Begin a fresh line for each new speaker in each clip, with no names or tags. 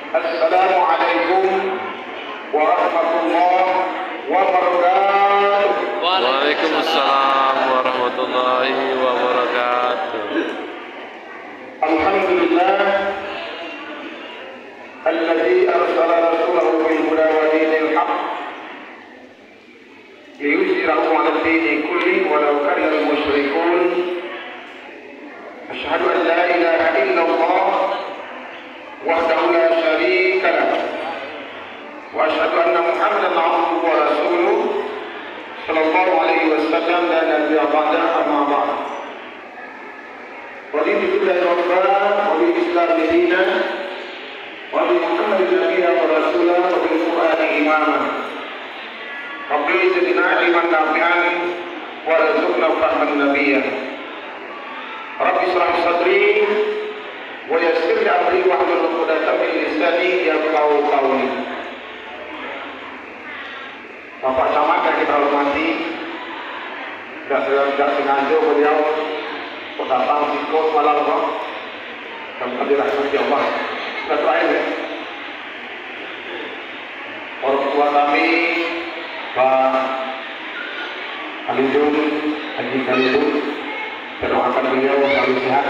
Assalamualaikum warahmatullahi wabarakatuh.
Waalaikumsalam warahmatullahi wabarakatuh.
Alhamdulillah alladzi arsala rasulahu bil huda wa dinil haqq liyuzhirahu 'ala ad-dini kulli walau karihal musyrikun. Asyhadu an la ilaha illallah wahdahu la syarika lah wa asyhadu anna Muhammadan 'abduhu wa rasuluh sallallahu alaihi wasallam la nabiyya ba'dahu amma ba'd. Raditu billahi rabban wa bil islam dinan wa bi Muhammadin nabiyyan wa rasulan wa bil qur'ani imaman. Rabbi zidna ilman nafi'an warzuqna fahman nabiyyan. Rabbi shrah sadri wa yassir li amri wahlul 'uqdatam min lisani yafqahu qawli. Bapak Camat yang kita hormati, tidak sengaja beliau datang ikut malam kok dan dirahmati Allah. Sudah terakhir ya. Orang tua kami Pak Khalidun, Haji Khalidun, saya doakan beliau selalu sehat.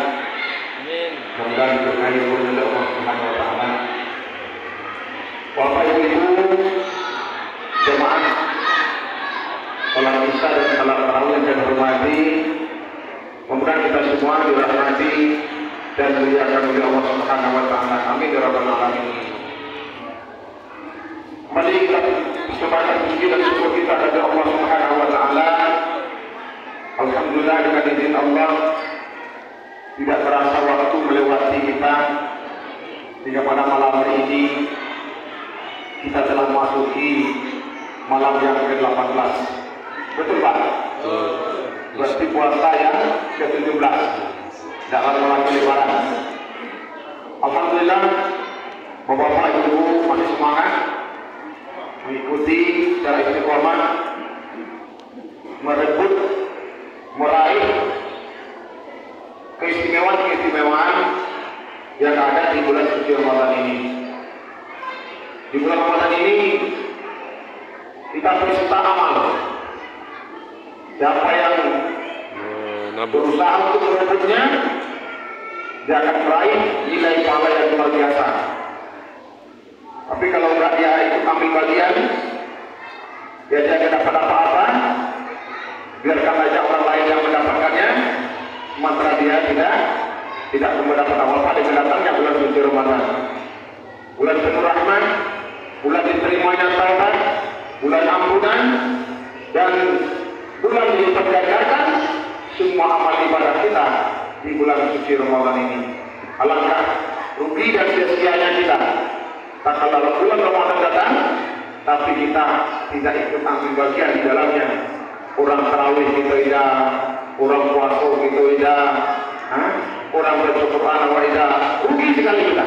Amin.
Semoga diberkahi oleh Allah Subhanahu wa taala. Bapak Ibu jemaah salat Isya dan salat tarawih yang saya hormati, semoga kita semua dirahmati dan dimuliakan oleh Allah Subhanahu wa taala. Amin ya rabbal alamin. Mari kita persembahkan puji dan syukur kita kepada Allah Subhanahu wa taala. Alhamdulillah dengan izin Allah tidak terasa waktu melewati kita hingga pada malam hari ini kita telah memasuki malam yang ke-18. Betul Pak? Berarti puasa yang ke-17 dalam malam Lebaran. Alhamdulillah Bapak Ibu masih semangat mengikuti secara istiqomah merebut meraih keistimewaan yang ada di bulan suci Ramadan ini. Di bulan Ramadan ini kita berserta amal. Siapa yang berusaha untuk merebutnya, dia akan meraih nilai pahala yang luar biasa. Tapi kalau enggak dia ikut ambil bagian, dia tidak dapat apa-apa. Biarkan saja orang lain yang mendapatkannya, sementara dia tidak mendapat apa-apa dengan datangnya bulan suci Ramadan. Bulan penuh rahmat, bulan diterimanya taubat, bulan ampunan, dan bulan dilipat gandakan semua amal ibadah kita di bulan suci Ramadan ini. Alangkah rugi dan sia-sianya kita tak kalau bulan Ramadan datang tapi kita tidak ikut ambil bagian di dalamnya. Orang tarawih kita tidak, orang puasa kita tidak, orang bersyukur wa tidak, rugi sekali kita.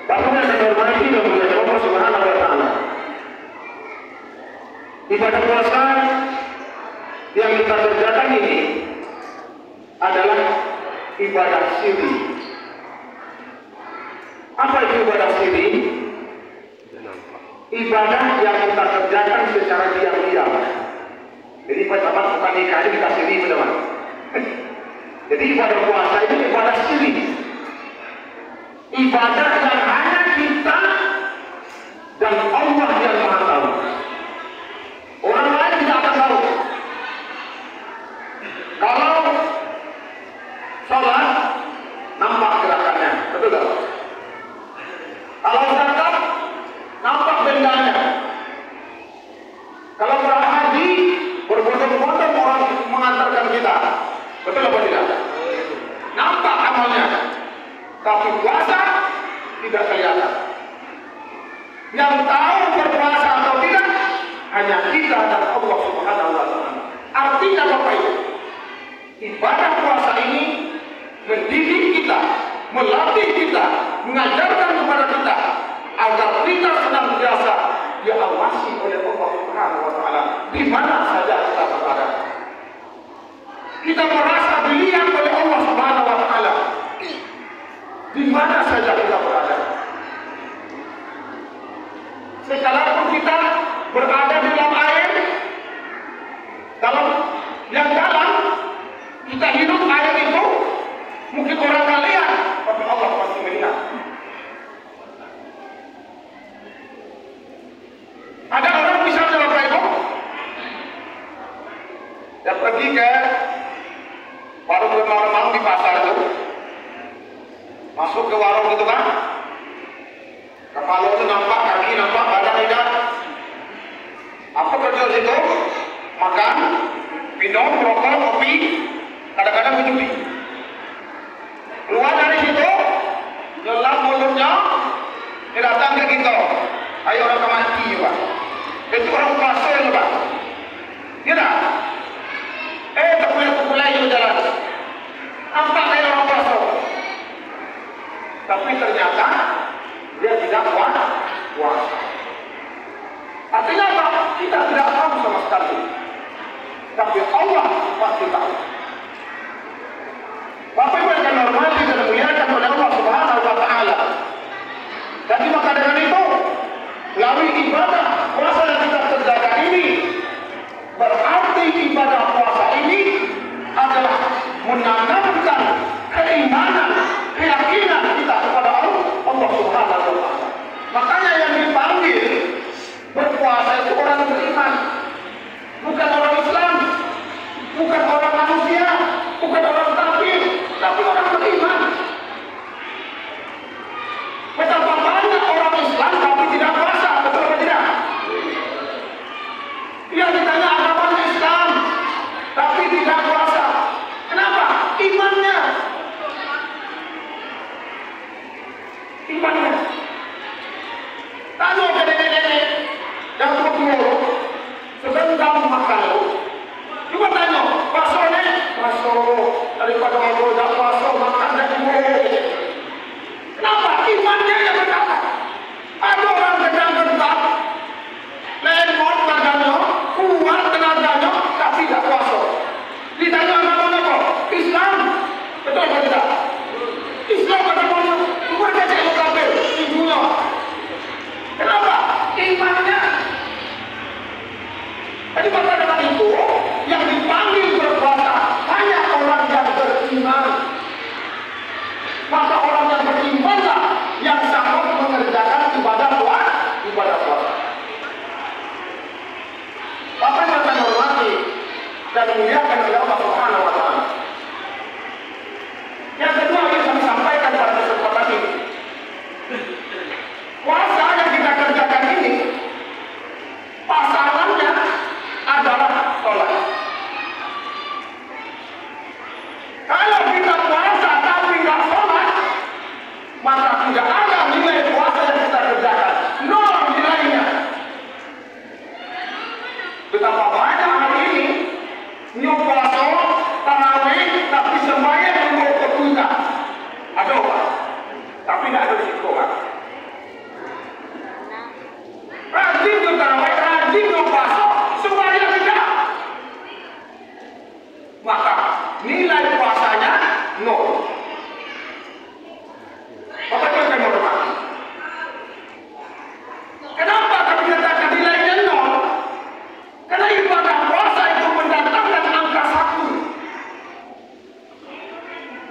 Bahkan yang dihormati dan mulia Allah Subhanahu wa taala. Ibadah puasa yang kita kerjakan ini adalah ibadah siri. Apa itu ibadah siri? Ibadah yang kita kerjakan secara diam-diam. Jadi pertama bukan nikah ini kita siri teman. Jadi ibadah puasa itu ibadah siri. Ibadah yang hanya kita dan Allah yang Maha tahu. Orang lain tidak akan tahu. Kalau sholat nampak gerakannya, betul tak? Kalau zakat nampak bendanya. Kalau berhaji berbondong-bondong orang mengantarkan kita, betul apa tidak? Nampak amalnya, tapi puasa tidak kelihatan. Yang tahu berpuasa atau tidak hanya kita dan Allah Subhanahu wa taala. Artinya apa itu? Ibadah puasa ini mendidik kita, melatih kita, mengajarkan kepada kita agar kita senantiasa diawasi oleh Allah Subhanahu wa taala di mana saja kita berada. Kita merasa dilihat oleh Allah Subhanahu wa taala di mana saja kita berada. sekalipun kita berada di dalam air, dalam yang dalam, kita hidup air itu, mungkin orang nggak lihat, tapi Allah pasti melihat. Ada orang misalnya Bapak Ibu, yang pergi ke warung remang-remang di pasar itu, masuk ke warung itu kan, kepala itu nampak, kaki nampak, badan tidak. Apa kerja situ? Makan, minum, merokok, kopi, kadang-kadang menjudi. Keluar dari situ, gelap mulutnya, dia datang ke kita. Ayo orang kemati juga. Itu orang puasa juga. Dia tak? Tak boleh juga jalan. Nampak kayak orang puasa. Tapi ternyata dia tidak puasa. Artinya apa? Kita tidak tahu sama sekali. Tapi Allah pasti tahu. Bapak Ibu yang hormati dan dimuliakan oleh Allah Subhanahu wa Ta'ala. Jadi maka dengan itu, melalui ibadah puasa yang kita kerjakan ini, berarti ibadah puasa ini adalah menanamkan keimanan, keyakinan kita kepada Allah Subhanahu wa Ta'ala. Makanya yang dipanggil berpuasa itu orang beriman, bukan orang Islam, bukan orang manusia, bukan orang kafir, tapi orang beriman. Betapa banyak orang Islam tapi tidak puasa, betul atau tidak? Dia ditanya agamanya Islam, tapi tidak puasa. Kenapa? Imannya. Tanya ke nenek-nenek yang berumur sedang makan. Coba tanya, puasa nih? Puasa. Daripada mau tidak puasa, makan dan boleh. Kenapa? Imannya yang berkata. Ada orang gedang-gedang, lemot badannya, kuat tenaganya, tapi tidak puasa. Ditanya agamanya apa? Islam. Betul atau tidak? Islam agamanya. Bukan saja yang kafir, ibunya. Kenapa? Imannya. Jadi maka dengan itu, yang dipanggil berpuasa hanya orang yang beriman. Maka orang yang berimanlah yang sanggup mengerjakan ibadah puasa. Bapak yang akan hormati dan memuliakan oleh Allah Subhanahu wa Ta'ala. Yang kedua yang kami sampaikan pada kesempatan ini, puasa yang kita kerjakan ini pasangannya adalah sholat. Kalau kita puasa tapi nggak sholat, maka tidak ada nilai puasa yang kita kerjakan. Nol nilainya. Betapa banyak hari ini nyup puasa, tarawih, tapi semuanya membawa ketujuh. Ada apa? Tapi tidak ada risiko kan? Rajin nyup tarawih, rajin nyup puasa, semuanya tidak. Maka nilai puasanya nol. Bapak Ibu yang hormati. Kenapa kami katakan nilainya nol? Karena ibadah puasa itu mendatangkan angka 1.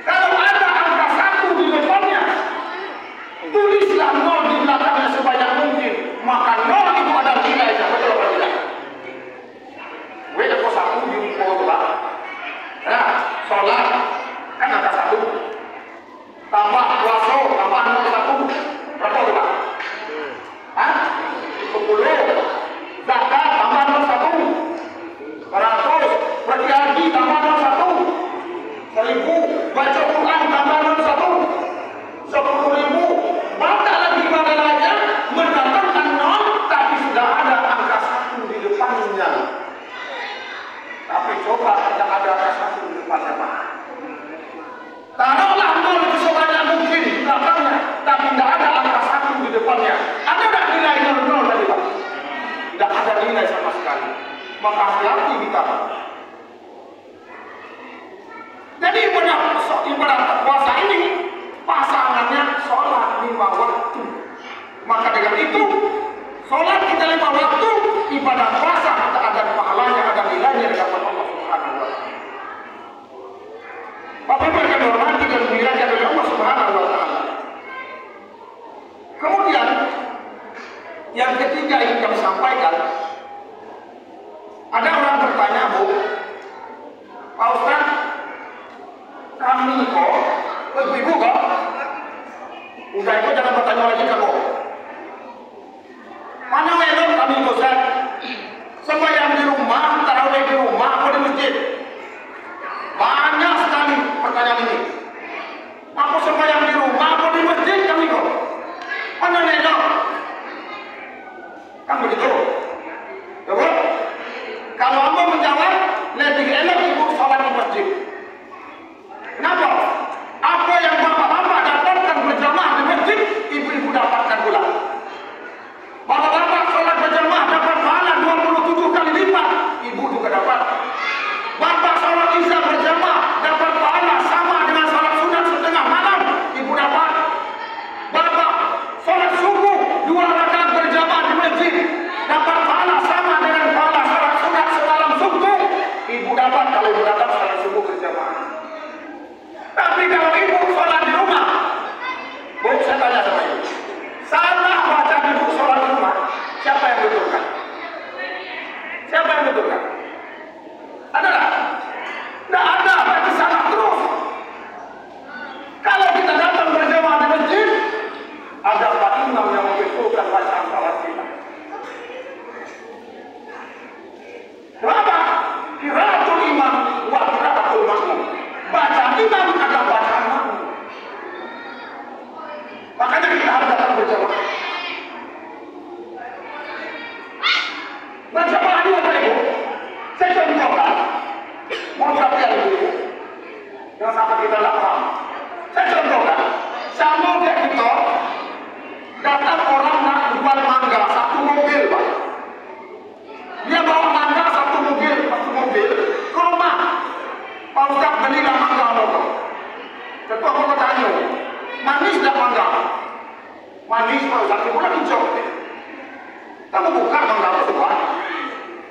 Kalau ada angka 1 di depannya, tulislah nol di belakangnya sebanyak mungkin. Maka nol itu adalah nilainya. Betul atau tidak? Weda kok 1 di bawah. Nah, sholat kan angka 1. Tambah puasa, tambah nol 1. Berapa itu Pak? Hah? 10. Zakat tambah nol 1. 100. Berarti haji tambah nol 1. 1000. Baca Quran tambah nol 1. 10.000. Baca lagi ibadah lainnya mendatangkan nol, tapi sudah ada angka 1 di depannya. Tapi coba tidak ada angka 1 di depannya Pak. Taruhlah nol itu sebanyak mungkin di belakangnya, tapi tidak ada angka 1 di depannya. Ada tidak nilai nol tadi Pak? Tidak ada nilai sama sekali. Maka hati-hati kita. Jadi ibadah puasa ini pasangannya sholat 5 waktu. Maka dengan itu sholat ibadah puasa kita ada pahalanya, ada nilainya di hadapan Allah Subhanahu wa taala. Bapak Ibu yang dihormati dan dimuliakan oleh Allah Subhanahu wa taala. Kemudian yang ketiga yang kami sampaikan, ada orang bertanya, Bu, Pak Ustaz, kami kok, ibu kok, udah itu jangan bertanya lagi kok. Mana elok kami Ustaz, sembahyang di rumah, tarawih di rumah, apa di masjid? Banyak sekali pertanyaan ini. Aku sembahyang di rumah, apa di masjid kami kok? Mana elok? Kan begitu? Betul? Kalau Anda menjawab, lebih elok ibu sholat di masjid. Kenapa? Apa yang bapak-bapak dapatkan berjamaah di masjid, ibu-ibu dapatkan pula. Bapak-bapak sholat berjamaah dapat pahala 27 kali lipat, ibu juga dapat. Bapak sholat isya berjamaah dapat pahala sama dengan sholat sunat setengah malam, ibu dapat. Bapak sholat subuh 2 rakaat berjamaah di masjid dapat pahala sama dengan pahala sholat sunat semalam subuh, ibu dapat kalau ibu dapat sholat subuh berjamaah. Tapi kalau ibu sholat di rumah, Bu, saya tanya sama ibu, salah baca ibu sholat di rumah, siapa yang betulkan? Siapa yang betulkan? Ada tak? Tidak ada, berarti salah terus. Kalau kita datang berjamaah di masjid, ada Pak Imam yang membetulkan bacaan salat kita. Kenapa? Qiraatul imam wa qiraatul makmum. Bacaan imam adalah bacaan makmum. Makanya kita harus datang berjamaah. Berjamaah ini apa ibu? Saya contohkan. Mau perhatian ibu. Jangan sampai kita tidak paham. Saya contohkan. Sama kayak kita datang orang nak jual mangga satu mobil, Pak. Dia bawa mangga satu mobil ke rumah. Pak Ustaz belilah mangga dong. Ketua mau tanya, manis tak mangga? Manis Pak Ustaz, ibu lagi hijau. Kamu buka mangga apa semua?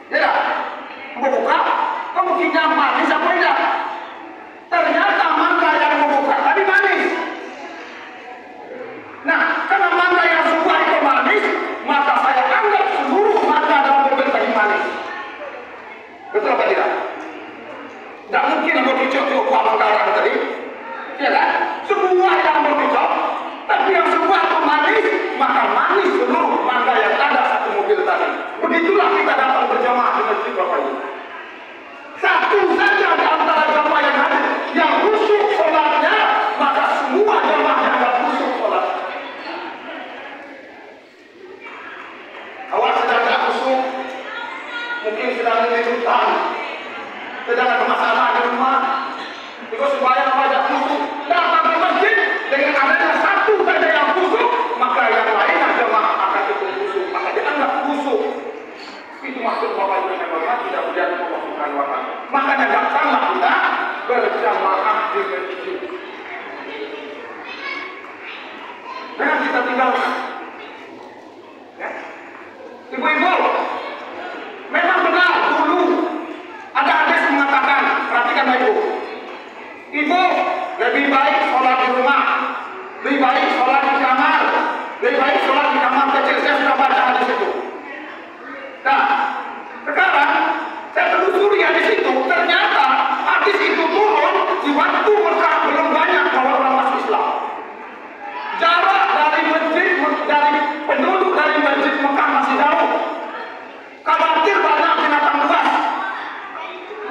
Ya tak? Kamu buka, kamu kira manis apa tidak? Ternyata mangga yang membuka tadi manis. Nah, karena mangga yang semua itu manis, maka saya anggap seluruh mangga dalam mobil tadi manis. Betul apa tidak? Tidak mungkin berbicara buah mangga orang tadi, ya kan? Semua yang berbicara, tapi yang semua itu manis, maka manis seluruh mangga yang ada satu mobil tadi. Begitulah kita datang berjamaah di masjid Bapak Ibu. Satu saja di antara jamaah yang hadir yang khusyuk sholatnya, maka semua jamaah yang tidak khusyuk sholat. Awak sedang tidak khusyuk, mungkin sedang mengejutan, sedang ada masalah di rumah, itu sembahyang wajah khusyuk, datang ke masjid dengan adanya satu saja yang khusyuk, maka yang lain jamaah akan ikut khusyuk, maka dia anggap khusyuk. Itu maksud Bapak Ibu yang hormat, tidak berjadi Allah Subhanahu wa taala. Makanya datanglah kita berjamaah di masjid. Jangan kita tinggalkan. Ya. Ibu-ibu, memang benar dulu ada hadis mengatakan, perhatikan Ibu. Ibu lebih baik sholat di rumah, lebih baik sholat di kamar, lebih baik sholat di kamar kecil. Saya sudah baca hadis itu. Nah, sekarang saya telusuri hadis itu, ternyata hadis itu turun di waktu Mekah belum banyak orang masuk Islam. Jarak dari masjid, dari penduduk dari masjid Mekah masih jauh. Khawatir banyak binatang buas.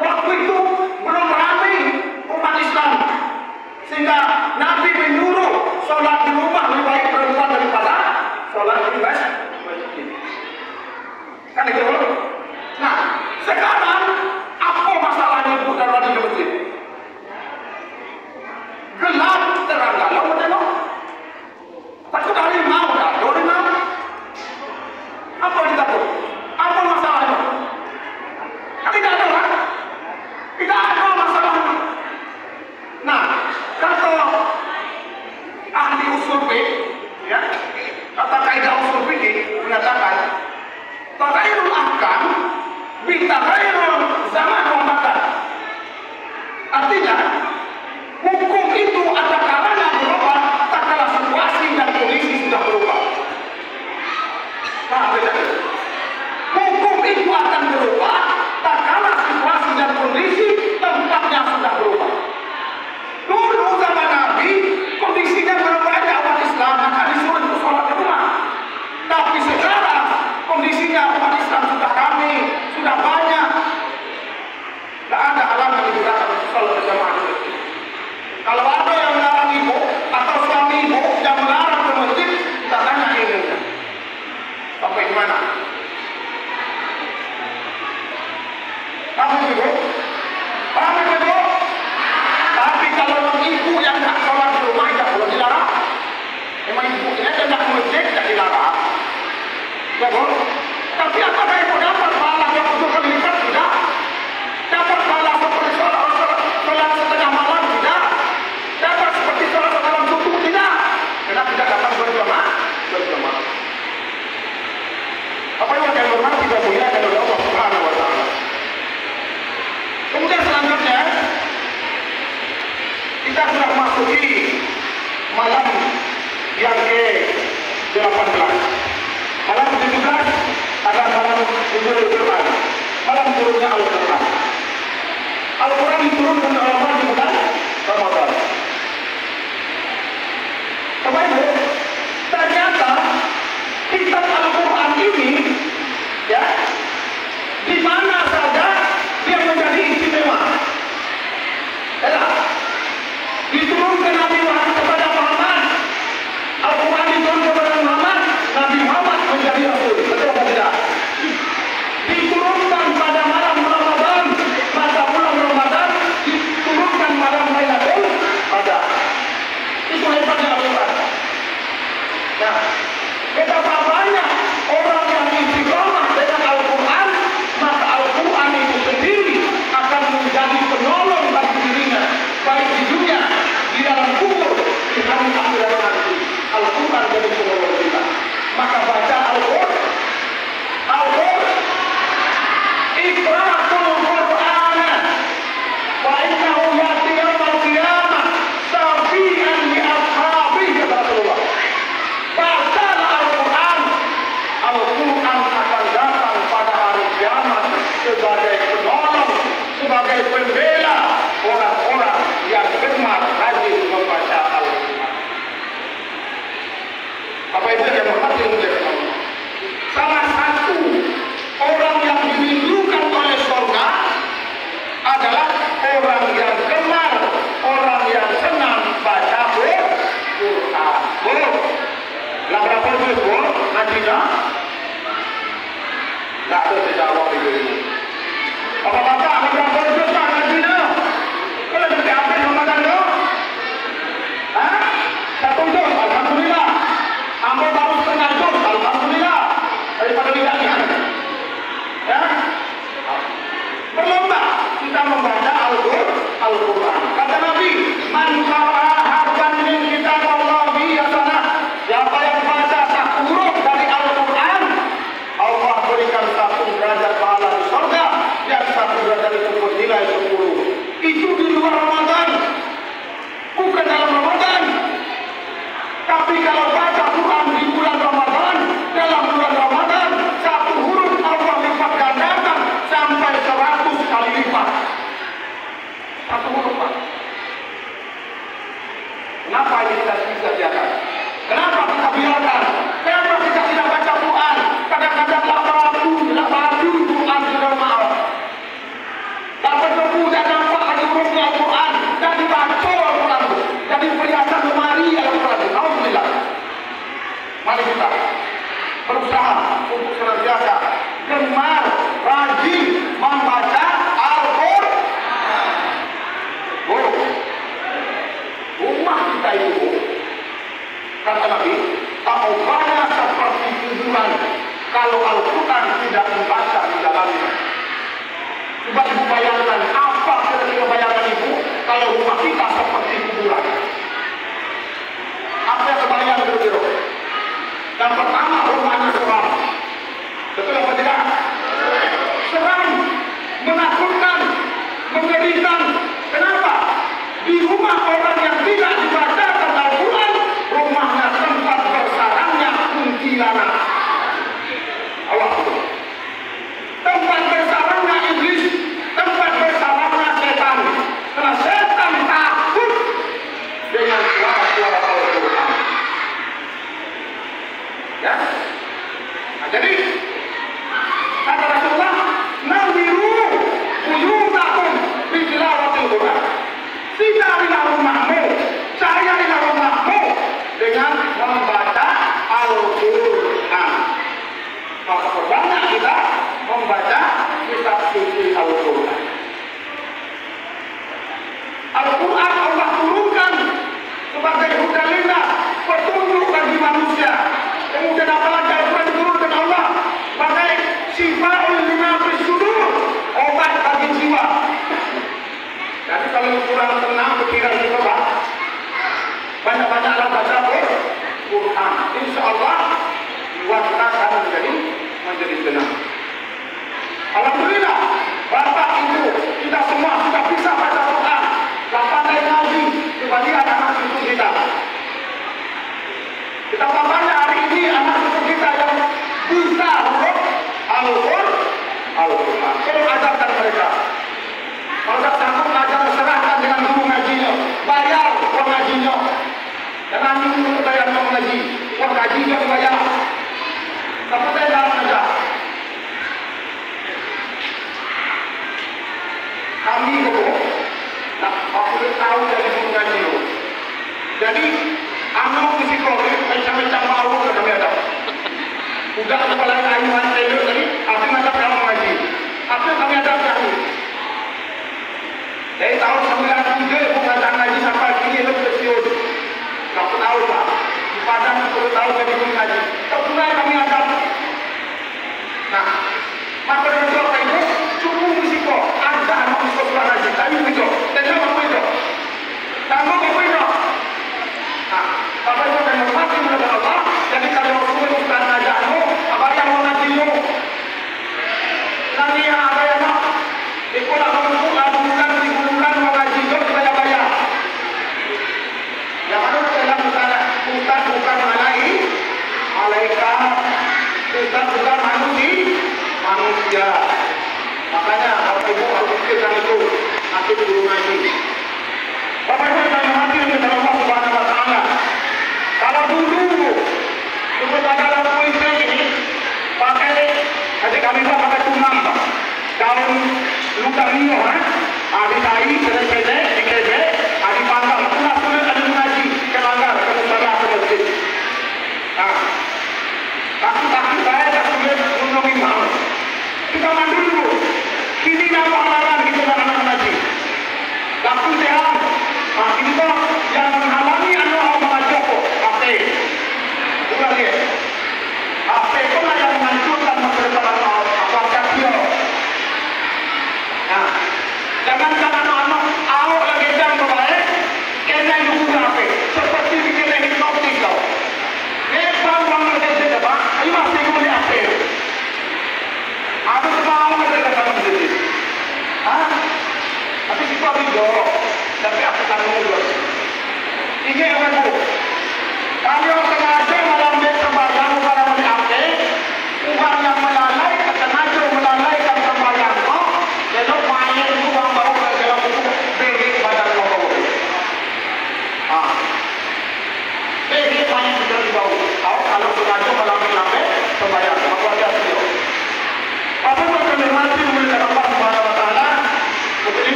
Waktu itu belum ramai umat Islam, sehingga Nabi menyuruh sholat di rumah lebih baik perempuan daripada sholat di masjid. Kan itu? Nah, sekarang apa masalahnya ibu dan di masjid? Gelap terang nggak? Lo mau tengok? Takut dari mau nggak? Dari mau? Apa yang takut? Apa masalahnya? Tidak ada kan? Tidak ada masalahnya. Nah, kata ahli usul fiqh, ya, kata kaidah usul fiqh mengatakan Taghairul ahkam bitaghairul zaman wa makan. Artinya hukum itu ada kalanya berubah tak kala situasi dan kondisi sudah berubah. Nah, beda. Hukum itu akan berubah tak kala situasi dan kondisi tempatnya sudah berubah. Dulu zaman Nabi kondisinya belum banyak umat Islam, maka disuruh untuk sholat di rumah. Tapi sekarang kondisinya umat Islam sudah ramai, sudah banyak. Tidak ada halangan digunakan untuk sholat berjamaah. Kalau ada yang melarang ibu atau suami ibu yang melarang ke masjid, kita tanya ilmunya. Sampai di mana? Paham ibu? Paham ibu? Tapi kalau ibu yang tak sholat di rumah, tidak boleh dilarang. Memang ibunya yang tak ke masjid, tidak dilarang. Ya bu? Tapi apakah ibu dapat pahala yang untuk kali lipat? Tidak. Dapat pahala seperti sholat setengah malam? Tidak. Dapat seperti sholat malam subuh? Tidak. Karena tidak dapat berjamaah. Apa yang akan berhormat tidak mulia dan oleh Allah Subhanahu wa Ta'ala. Kemudian selanjutnya kita sudah memasuki malam yang ke-18. Malam 17 adalah malam Nuzulul Quran, malam turunnya Al-Quran. Al-Quran diturunkan oleh Allah di bulan Ramadan. Kemudian ternyata kitab Al-Quran ini, ya, di mana saja dia menjadi istimewa. Ya, diturunkan Nabi Muhammad kepada Muhammad. Al-Quran diturunkan kepada Muhammad, Nabi Muhammad menjadi Rasul. Betul atau tidak? Diturunkan pada malam Ramadan, maka bulan Ramadan diturunkan malam Lailatul Qadar. Itu hebatnya Al-Quran. Nah, betapa banyak orang yang istiqomah dengan Al-Quran, maka Al-Quran itu sendiri akan menjadi penolong bagi dirinya, baik di dunia, di dalam kubur, di hari akhirat nanti. Al-Quran jadi penolong kita. Maka baca Al-Quran. Iqra'ul Qur'an wa innahu ya'ti yawmal qiyamah syafi'an li ashabihi, kata Rasulullah. Bacalah Al-Quran. Al-Quran akan datang pada hari kiamat sebagai penolong, sebagai pembela orang-orang yang gemar rajin membaca Al-Quran. Apa itu yang berarti menjadi salah satu orang yang dirindukan oleh surga adalah orang yang gemar, orang yang senang baca Quran. Lah berapa juz bu? Ngajinya? Tak ada sejawab itu. Bapak-bapak, berapa juz pak ngajinya? Kalau nanti apa yang Ramadan tu? Hah? 1 juz, alhamdulillah. Ambil baru setengah juz, alhamdulillah. Daripada lidahnya. Ya? Berlomba kita membaca Al-Quran. Kata Nabi, man qara'a harfan min kitab Allah bihasanah. Siapa yang baca satu huruf dari Al-Quran, Allah berikan 1 derajat pahala di surga, yang 1 derajat itu bernilai 10. Itu di luar Ramadan, bukan dalam Ramadan. Tapi kalau baca Quran di bulan Ramadan, dalam bulan Ramadan, 1 huruf Allah lipat gandakan sampai 100 kali lipat. 1 huruf pak. Kenapa ini kita bisa biarkan? Kenapa kita biarkan? Kenapa kita tidak baca Quran? Kadang-kadang tidak baju Quran sudah maaf. Tak bertemu dan nampak lagi hurufnya Al-Quran dan dibaca Al-Quran. Jadi perhiasan lemari Al-Quran. Alhamdulillah. Mari kita berusaha untuk senantiasa gemar, rajin membaca Al-Quran. Rumah kita itu, kata Nabi, taubahnya seperti kuburan kalau Al-Quran tidak membaca di dalamnya. Coba ibu bayangkan, apa kira-kira bayangan ibu kalau rumah kita seperti kuburan? Apa yang kebayang kira-kira? Yang pertama, rumahnya seram. Betul apa tidak? tinggal kita banyak-banyaklah baca Quran. Insya Allah jiwa kita akan menjadi tenang. Alhamdulillah, Bapak Ibu kita semua sudah bisa baca Quran, sudah pandai ngaji, sebagai anak cucu kita. Betapa banyak hari ini anak cucu kita yang bisa Al-Quran. Tolong ajarkan mereka. Kalau tak sanggup ajar, serahkan dengan guru ngajinya, bayar uang ngajinya. Jangan dulu bayar uang ngaji, uang ngajinya dibayar. Tapi saya dalam aja. Kami itu, aku tahu dari guru ngaji. Jadi, anak psikologi macam-macam mau kami ada. Udah kepala ayuan saya tadi, aku ngajak kamu ngaji. Apa kami ada kamu? Dari tahun 97 ibu ngajak ngaji sampai kini itu pensiun. Kamu tahu Pak, di Padang 10 tahun jadi guru ngaji. Mulai kami ada. Nah, maka dengan Bapak Ibu cukup risiko ada anak sekolah ngaji. Tapi begitu, dan apa itu? Kamu apa itu? Nah, Bapak Ibu akan menghormati kepada Allah. Jadi kalau sudah bukan ngajakmu, apa yang mau ngajimu? Nanti yang ada yang nak ikut apa bukan 3 bulan mau ngaji itu bayar. Yang mana dalam Ustaz bukan malaikat, Ustaz bukan manusia. Makanya Bapak Ibu harus pikirkan itu nanti guru ngaji. Bapak Ibu akan menghormati kepada Allah Subhanahu Wa Taala. Kalau dulu untuk dalam puisi ini pakai adik kami pakai tunang daun lukario adi tai kede dikede adi pangkal tunas tulis adi mengaji kelanggar kemudian ke masjid. Nah, kaki saya tak tulis gunung imam. Kita mandi dulu. Kini nama amalan kita anak mengaji. Kaki sehat. Nah, ini kok yang menghalangi anak mengaji kok. Bukan dia. HP itu lah yang menghancurkan masa depan apakah dia. Nah, jangan anak-anak awak lagi jam berbaik, kena juga HP. Seperti bikin hipnotis kau. Nebang orang mereka apa? Ayo masih boleh HP. Ada semua mereka dalam sini. Tapi kita video, tapi aku tak tahu. Ini apa tu? Kami